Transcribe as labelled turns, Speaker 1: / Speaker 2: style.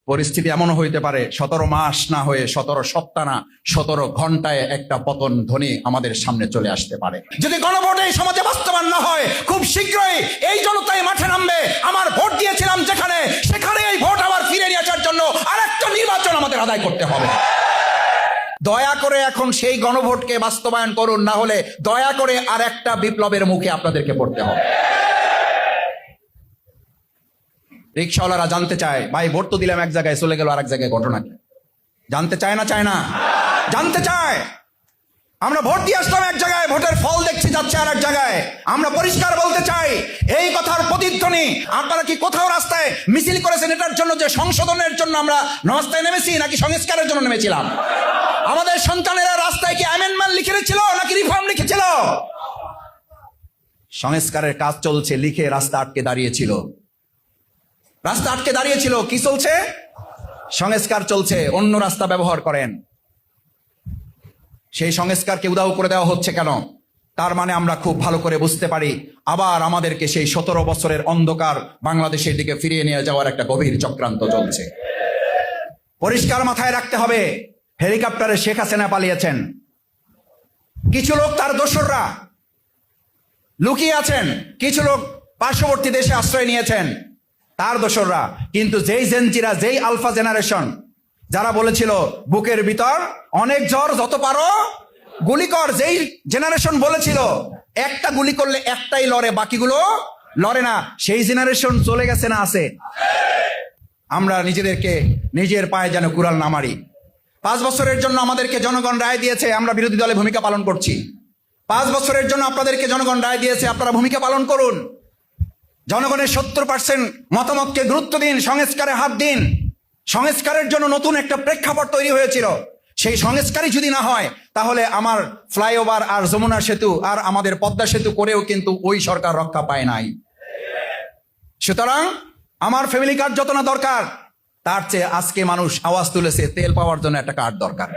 Speaker 1: পরিস্থিতি এমনও হইতে পারে 17 মাস না হয়ে 17 সপ্তাহ না 17 ঘন্টায় একটা পতন ধ্বনি আমাদের সামনে চলে আসতে পারে। যদি গণভোট এই সমাজে বাস্তবায়ন না হয়, খুব শীঘ্রই এই জনতাই মাঠে নামবে। আমার ভোট দিয়েছিলাম যেখানে, সেখানে এই ভোট আবার ফিরে নিয়ে আসার জন্য আরেকটা নির্বাচন আমাদের আদায় করতে হবে। দয়া করে এখন সেই গণভোটকে বাস্তবায়ন করুন, না হলে দয়া করে আর একটা বিপ্লবের মুখে আপনাদেরকে পড়তে হবে। রিক্সাওয়ালারা জানতে চায়, ভাই ভোট তো দিলাম এক জায়গায়, চলে গেল আরেক জায়গায়, ঘটনা কি? জানতে চায় না? চায় না? জানতে চায়। আমরা ভোট দিয়ে আসলাম এক জায়গায়, ভোটের ফল দেখছি যাচ্ছে আর এক জায়গায়। আমরা পরিষ্কার বলতে চাই, এই কথার প্রতিধ্বনি আপনারা কি কোথাও রাস্তায় মিছিল করেছেন এটার জন্য যে সংশোধনের জন্য আমরা রাস্তায় নেমেছি, নাকি সংস্কারের জন্য নেমেছিলাম? আমাদের সন্তানেরা রাস্তায় কি অ্যামেন্ডমেন্ট লিখে রেখেছিল নাকি রিফর্ম লিখেছিল? সংস্কারের কাজ চলছে, লিখে রাস্তা আটকে দাঁড়িয়েছিল। রাস্তা আটকে দাঁড়িয়েছিল, কি চলছে? সংস্কার চলছে, অন্য রাস্তা ব্যবহার করেন। সেই সংস্কারকে উধাও করে দেওয়া হচ্ছে কেন? তার মানে আমরা খুব ভালো করে বুঝতে পারি, আবার আমাদেরকে সেই 17 বছরের অন্ধকার বাংলাদেশের দিকে ফিরিয়ে নিয়ে যাওয়ার একটা গভীর চক্রান্ত চলছে। পরিষ্কার মাথায় রাখতে হবে, হেলিকপ্টারে শেখ হাসিনা পালিয়েছেন, কিছু লোক তার দোসররা লুকিয়ে আছেন, কিছু লোক পার্শ্ববর্তী দেশে আশ্রয় নিয়েছেন, তার দোসররা। কিন্তু যেই জেনজিরা, যেই আলফা জেনারেশন যারা বলেছিল বুকের ভিতর অনেক জ্বর, যত পারো গুলি কর, যেই জেনারেশন বলেছিল একটা গুলি করলে একটাই লড়ে, বাকিগুলো লড়ে না, সেই জেনারেশন চলে গেছে না আছে? আমরা নিজেদেরকে নিজের পায়ে যেন কুড়াল না মারি। 5 বছরের জন্য আমাদেরকে জনগণ রায় দিয়েছে, আমরা বিরোধী দলে ভূমিকা পালন করছি। 5 বছরের জন্য আপনাদেরকে জনগণ রায় দিয়েছে, আপনারা ভূমিকা পালন করুন। জনগণের 70% মতামতকে গুরুত্ব দিন, সংস্কারে হাত দিন। সংস্কারের জন্য নতুন একটা প্রেক্ষাপট তৈরি হয়েছিল, সেই সংস্কারই যদি না হয় তাহলে আমার ফ্লাইওভার আর যমুনা সেতু আর আমাদের পদ্মা সেতু করেও কিন্তু ওই সরকার রক্ষা পায় নাই। সুতরাং আমার ফ্যামিলি কার্ড যত না দরকার, তার চেয়ে আজকে মানুষ আওয়াজ তুলেছে তেল পাওয়ার জন্য একটা কার্ড দরকার।